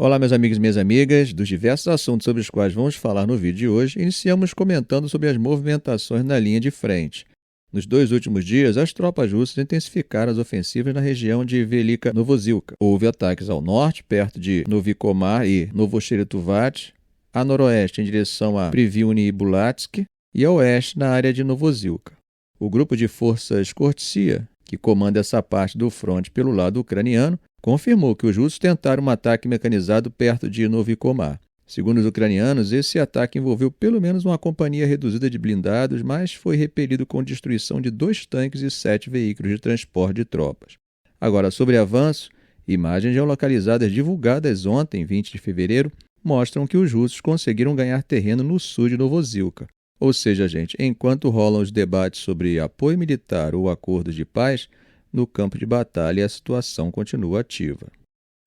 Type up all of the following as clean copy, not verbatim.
Olá, meus amigos e minhas amigas. Dos diversos assuntos sobre os quais vamos falar no vídeo de hoje, iniciamos comentando sobre as movimentações na linha de frente. Nos 2 últimos dias, as tropas russas intensificaram as ofensivas na região de Velika Novozilka. Houve ataques ao norte, perto de Novikomar e Novocheretovac, a noroeste em direção a Privylny e Bulatsk, e a oeste na área de Novozilka. O grupo de forças Kortsia, que comanda essa parte do fronte pelo lado ucraniano, confirmou que os russos tentaram um ataque mecanizado perto de Novikomar. Segundo os ucranianos, esse ataque envolveu pelo menos uma companhia reduzida de blindados, mas foi repelido com destruição de 2 tanques e 7 veículos de transporte de tropas. Agora, sobre avanço, imagens geolocalizadas divulgadas ontem, 20 de fevereiro, mostram que os russos conseguiram ganhar terreno no sul de Novozilka. Ou seja, gente, enquanto rolam os debates sobre apoio militar ou acordos de paz, no campo de batalha a situação continua ativa.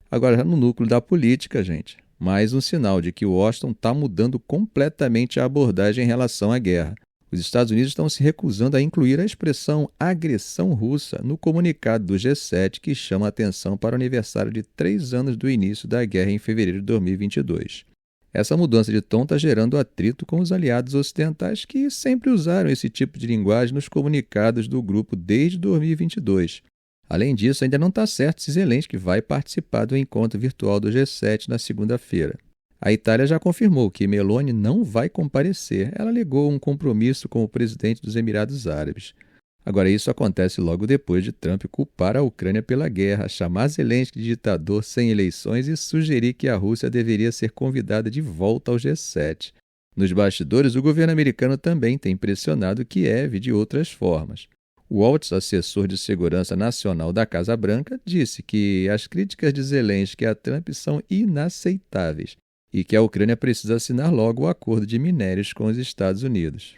Agora, no núcleo da política, gente, mais um sinal de que Washington está mudando completamente a abordagem em relação à guerra. Os Estados Unidos estão se recusando a incluir a expressão agressão russa no comunicado do G7 que chama a atenção para o aniversário de 3 anos do início da guerra em fevereiro de 2022. Essa mudança de tom está gerando atrito com os aliados ocidentais que sempre usaram esse tipo de linguagem nos comunicados do grupo desde 2022. Além disso, ainda não está certo se Zelensky vai participar do encontro virtual do G7 na segunda-feira. A Itália já confirmou que Meloni não vai comparecer. Ela alegou um compromisso com o presidente dos Emirados Árabes. Agora, isso acontece logo depois de Trump culpar a Ucrânia pela guerra, chamar Zelensky de ditador sem eleições e sugerir que a Rússia deveria ser convidada de volta ao G7. Nos bastidores, o governo americano também tem pressionado Kiev de outras formas. O Waltz, assessor de segurança nacional da Casa Branca, disse que as críticas de Zelensky a Trump são inaceitáveis e que a Ucrânia precisa assinar logo o acordo de minérios com os Estados Unidos.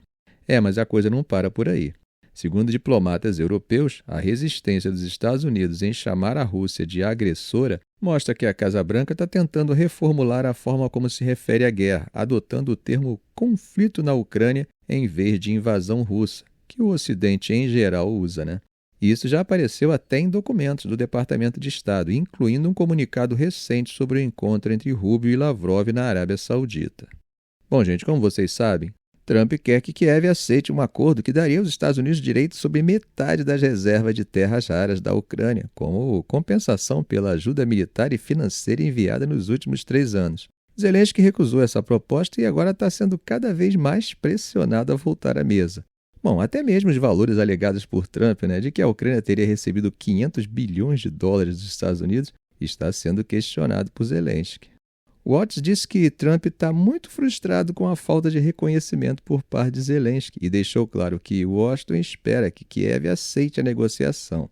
Mas a coisa não para por aí. Segundo diplomatas europeus, a resistência dos Estados Unidos em chamar a Rússia de agressora mostra que a Casa Branca está tentando reformular a forma como se refere à guerra, adotando o termo conflito na Ucrânia em vez de invasão russa, que o Ocidente em geral usa, Isso já apareceu até em documentos do Departamento de Estado, incluindo um comunicado recente sobre o encontro entre Rubio e Lavrov na Arábia Saudita. Bom, gente, como vocês sabem, Trump quer que Kiev aceite um acordo que daria aos Estados Unidos direito sobre metade das reservas de terras raras da Ucrânia, como compensação pela ajuda militar e financeira enviada nos últimos 3 anos. Zelensky recusou essa proposta e agora está sendo cada vez mais pressionado a voltar à mesa. Bom, até mesmo os valores alegados por Trump, de que a Ucrânia teria recebido 500 bilhões de dólares dos Estados Unidos, está sendo questionado por Zelensky. Watts disse que Trump está muito frustrado com a falta de reconhecimento por parte de Zelensky e deixou claro que Washington espera que Kiev aceite a negociação.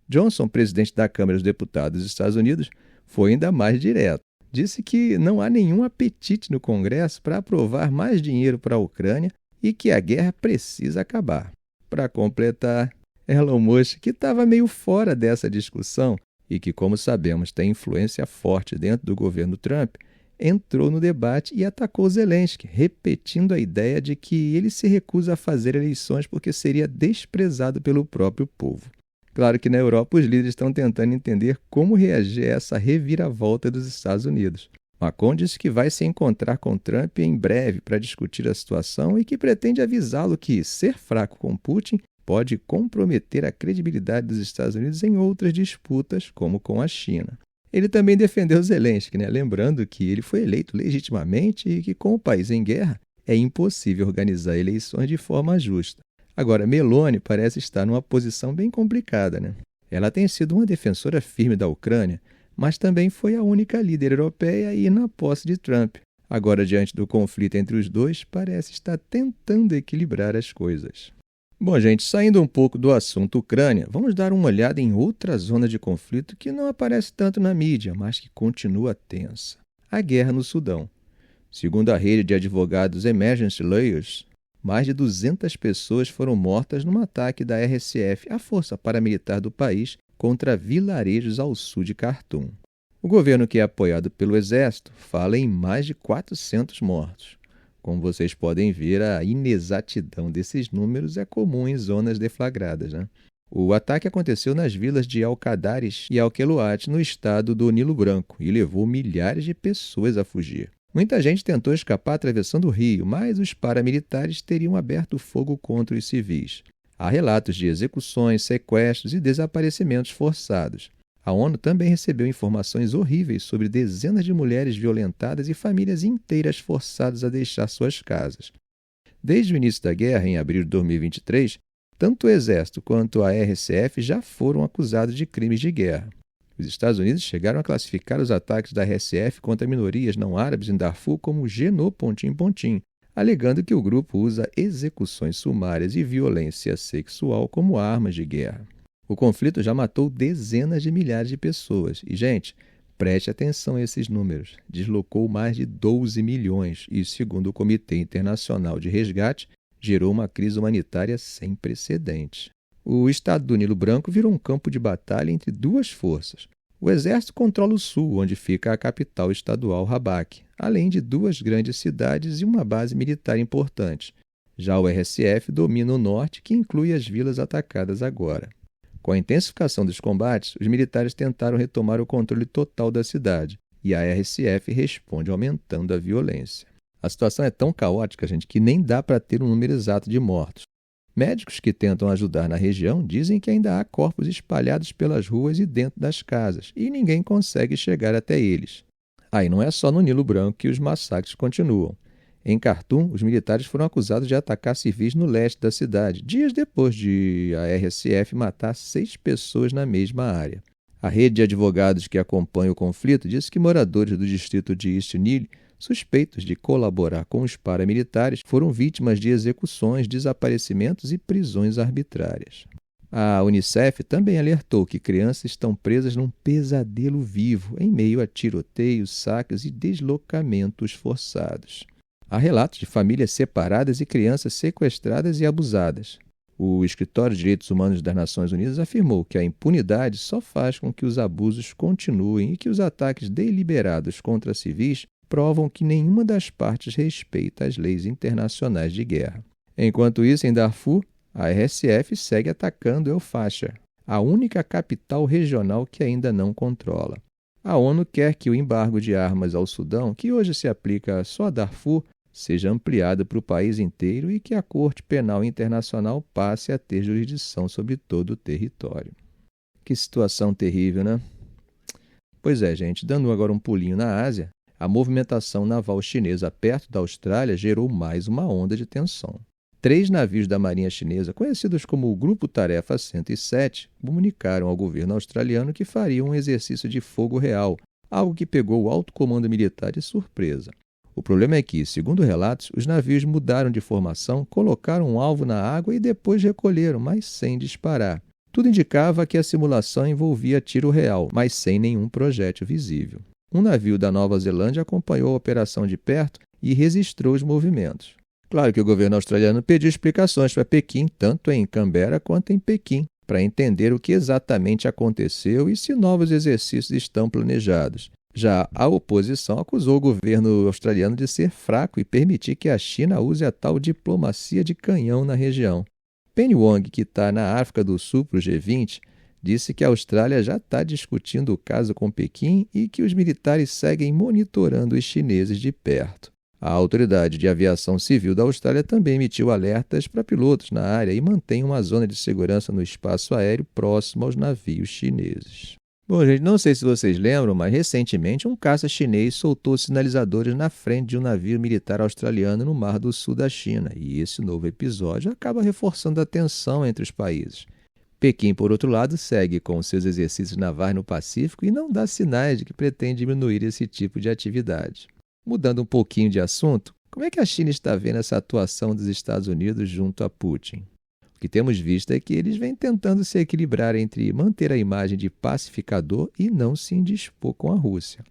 Johnson, presidente da Câmara dos Deputados dos Estados Unidos, foi ainda mais direto. Disse que não há nenhum apetite no Congresso para aprovar mais dinheiro para a Ucrânia e que a guerra precisa acabar. Para completar, Elon Musk, que estava meio fora dessa discussão e que, como sabemos, tem influência forte dentro do governo Trump, entrou no debate e atacou Zelensky, repetindo a ideia de que ele se recusa a fazer eleições porque seria desprezado pelo próprio povo. Claro que na Europa os líderes estão tentando entender como reagir a essa reviravolta dos Estados Unidos. Macron disse que vai se encontrar com Trump em breve para discutir a situação e que pretende avisá-lo que ser fraco com Putin pode comprometer a credibilidade dos Estados Unidos em outras disputas, como com a China. Ele também defendeu Zelensky, lembrando que ele foi eleito legitimamente e que, com o país em guerra, é impossível organizar eleições de forma justa. Agora, Meloni parece estar numa posição bem complicada. Ela tem sido uma defensora firme da Ucrânia, mas também foi a única líder europeia a ir na posse de Trump. Agora, diante do conflito entre os dois, parece estar tentando equilibrar as coisas. Bom, gente, saindo um pouco do assunto Ucrânia, vamos dar uma olhada em outra zona de conflito que não aparece tanto na mídia, mas que continua tensa: a guerra no Sudão. Segundo a rede de advogados Emergency Lawyers, mais de 200 pessoas foram mortas num ataque da RSF, a força paramilitar do país, contra vilarejos ao sul de Khartoum. O governo, que é apoiado pelo exército, fala em mais de 400 mortos. Como vocês podem ver, a inexatidão desses números é comum em zonas deflagradas. O ataque aconteceu nas vilas de Al-Qadaris e Al-Kelouat, no estado do Nilo Branco, e levou milhares de pessoas a fugir. Muita gente tentou escapar atravessando o rio, mas os paramilitares teriam aberto fogo contra os civis. Há relatos de execuções, sequestros e desaparecimentos forçados. A ONU também recebeu informações horríveis sobre dezenas de mulheres violentadas e famílias inteiras forçadas a deixar suas casas. Desde o início da guerra, em abril de 2023, tanto o Exército quanto a RSF já foram acusados de crimes de guerra. Os Estados Unidos chegaram a classificar os ataques da RSF contra minorias não árabes em Darfur como Genô-, alegando que o grupo usa execuções sumárias e violência sexual como armas de guerra. O conflito já matou dezenas de milhares de pessoas e, gente, preste atenção a esses números. Deslocou mais de 12 milhões e, segundo o Comitê Internacional de Resgate, gerou uma crise humanitária sem precedentes. O estado do Nilo Branco virou um campo de batalha entre duas forças. O Exército controla o sul, onde fica a capital estadual Rabaque, além de duas grandes cidades e uma base militar importante. Já o RSF domina o norte, que inclui as vilas atacadas agora. Com a intensificação dos combates, os militares tentaram retomar o controle total da cidade, e a RSF responde aumentando a violência. A situação é tão caótica, gente, que nem dá para ter um número exato de mortos. Médicos que tentam ajudar na região dizem que ainda há corpos espalhados pelas ruas e dentro das casas, e ninguém consegue chegar até eles. E não é só no Nilo Branco que os massacres continuam. Em Khartoum, os militares foram acusados de atacar civis no leste da cidade, dias depois de a RSF matar 6 pessoas na mesma área. A rede de advogados que acompanha o conflito disse que moradores do distrito de East Nile, suspeitos de colaborar com os paramilitares, foram vítimas de execuções, desaparecimentos e prisões arbitrárias. A Unicef também alertou que crianças estão presas num pesadelo vivo em meio a tiroteios, saques e deslocamentos forçados. Há relatos de famílias separadas e crianças sequestradas e abusadas. O Escritório de Direitos Humanos das Nações Unidas afirmou que a impunidade só faz com que os abusos continuem e que os ataques deliberados contra civis provam que nenhuma das partes respeita as leis internacionais de guerra. Enquanto isso, em Darfur, a RSF segue atacando El Fasher, a única capital regional que ainda não controla. A ONU quer que o embargo de armas ao Sudão, que hoje se aplica só a Darfur, seja ampliado para o país inteiro e que a Corte Penal Internacional passe a ter jurisdição sobre todo o território. Que situação terrível, né? Pois é, gente, dando agora um pulinho na Ásia, a movimentação naval chinesa perto da Austrália gerou mais uma onda de tensão. 3 navios da Marinha Chinesa, conhecidos como o Grupo Tarefa 107, comunicaram ao governo australiano que fariam um exercício de fogo real, algo que pegou o alto comando militar de surpresa. O problema é que, segundo relatos, os navios mudaram de formação, colocaram um alvo na água e depois recolheram, mas sem disparar. Tudo indicava que a simulação envolvia tiro real, mas sem nenhum projétil visível. Um navio da Nova Zelândia acompanhou a operação de perto e registrou os movimentos. Claro que o governo australiano pediu explicações para Pequim, tanto em Canberra quanto em Pequim, para entender o que exatamente aconteceu e se novos exercícios estão planejados. Já a oposição acusou o governo australiano de ser fraco e permitir que a China use a tal diplomacia de canhão na região. Penny Wong, que está na África do Sul para o G20, disse que a Austrália já está discutindo o caso com Pequim e que os militares seguem monitorando os chineses de perto. A Autoridade de Aviação Civil da Austrália também emitiu alertas para pilotos na área e mantém uma zona de segurança no espaço aéreo próximo aos navios chineses. Bom, gente, não sei se vocês lembram, mas recentemente um caça chinês soltou sinalizadores na frente de um navio militar australiano no Mar do Sul da China, e esse novo episódio acaba reforçando a tensão entre os países. Pequim, por outro lado, segue com seus exercícios navais no Pacífico e não dá sinais de que pretende diminuir esse tipo de atividade. Mudando um pouquinho de assunto, como é que a China está vendo essa atuação dos Estados Unidos junto a Putin? O que temos visto é que eles vêm tentando se equilibrar entre manter a imagem de pacificador e não se indispor com a Rússia.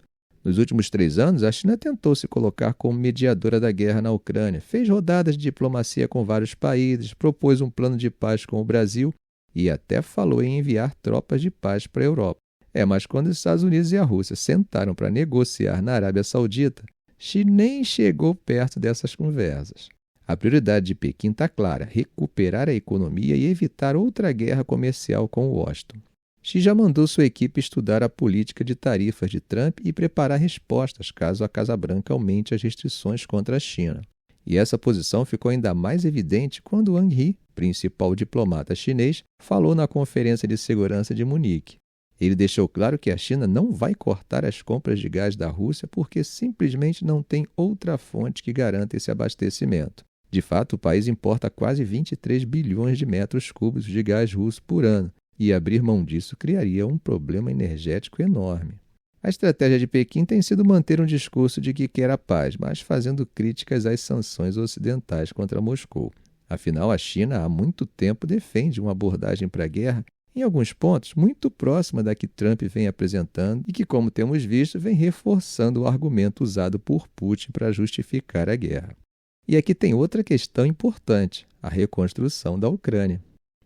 Nos últimos 3 anos, a China tentou se colocar como mediadora da guerra na Ucrânia, fez rodadas de diplomacia com vários países, propôs um plano de paz com o Brasil e até falou em enviar tropas de paz para a Europa. Mas quando os Estados Unidos e a Rússia sentaram para negociar na Arábia Saudita, Xi nem chegou perto dessas conversas. A prioridade de Pequim está clara: recuperar a economia e evitar outra guerra comercial com Washington. Xi já mandou sua equipe estudar a política de tarifas de Trump e preparar respostas caso a Casa Branca aumente as restrições contra a China. E essa posição ficou ainda mais evidente quando Wang Yi, principal diplomata chinês, falou na Conferência de Segurança de Munique. Ele deixou claro que a China não vai cortar as compras de gás da Rússia porque simplesmente não tem outra fonte que garanta esse abastecimento. De fato, o país importa quase 23 bilhões de metros cúbicos de gás russo por ano, e abrir mão disso criaria um problema energético enorme. A estratégia de Pequim tem sido manter um discurso de que quer a paz, mas fazendo críticas às sanções ocidentais contra Moscou. Afinal, a China há muito tempo defende uma abordagem para a guerra, em alguns pontos muito próxima da que Trump vem apresentando e que, como temos visto, vem reforçando o argumento usado por Putin para justificar a guerra. E aqui tem outra questão importante: a reconstrução da Ucrânia.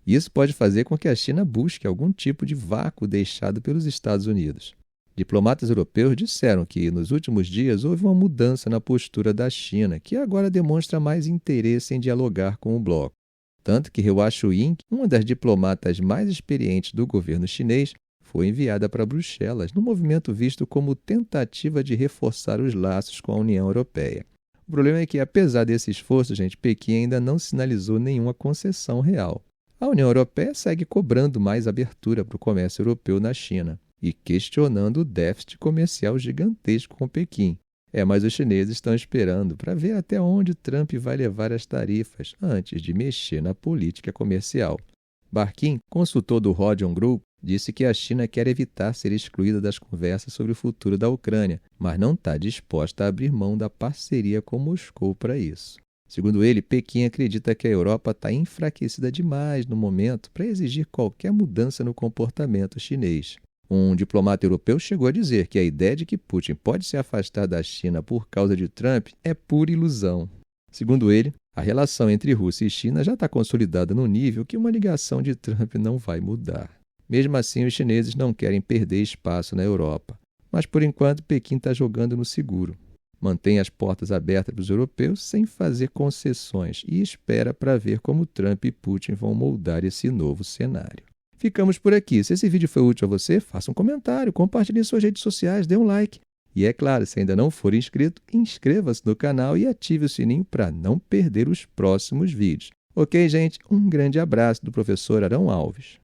Isso pode fazer com que a China busque algum tipo de vácuo deixado pelos Estados Unidos. Diplomatas europeus disseram que, nos últimos dias, houve uma mudança na postura da China, que agora demonstra mais interesse em dialogar com o bloco. Tanto que Hua Chunying, uma das diplomatas mais experientes do governo chinês, foi enviada para Bruxelas, num movimento visto como tentativa de reforçar os laços com a União Europeia. O problema é que, apesar desse esforço, Pequim ainda não sinalizou nenhuma concessão real. A União Europeia segue cobrando mais abertura para o comércio europeu na China e questionando o déficit comercial gigantesco com Pequim. Mas os chineses estão esperando para ver até onde Trump vai levar as tarifas antes de mexer na política comercial. Barkin, consultor do Rodion Group, disse que a China quer evitar ser excluída das conversas sobre o futuro da Ucrânia, mas não está disposta a abrir mão da parceria com Moscou para isso. Segundo ele, Pequim acredita que a Europa está enfraquecida demais no momento para exigir qualquer mudança no comportamento chinês. Um diplomata europeu chegou a dizer que a ideia de que Putin pode se afastar da China por causa de Trump é pura ilusão. Segundo ele, a relação entre Rússia e China já está consolidada no nível que uma ligação de Trump não vai mudar. Mesmo assim, os chineses não querem perder espaço na Europa. Mas, por enquanto, Pequim está jogando no seguro. Mantém as portas abertas para os europeus sem fazer concessões e espera para ver como Trump e Putin vão moldar esse novo cenário. Ficamos por aqui. Se esse vídeo foi útil a você, faça um comentário, compartilhe em suas redes sociais, dê um like. E é claro, se ainda não for inscrito, inscreva-se no canal e ative o sininho para não perder os próximos vídeos. Ok, gente? Um grande abraço do professor Arão Alves.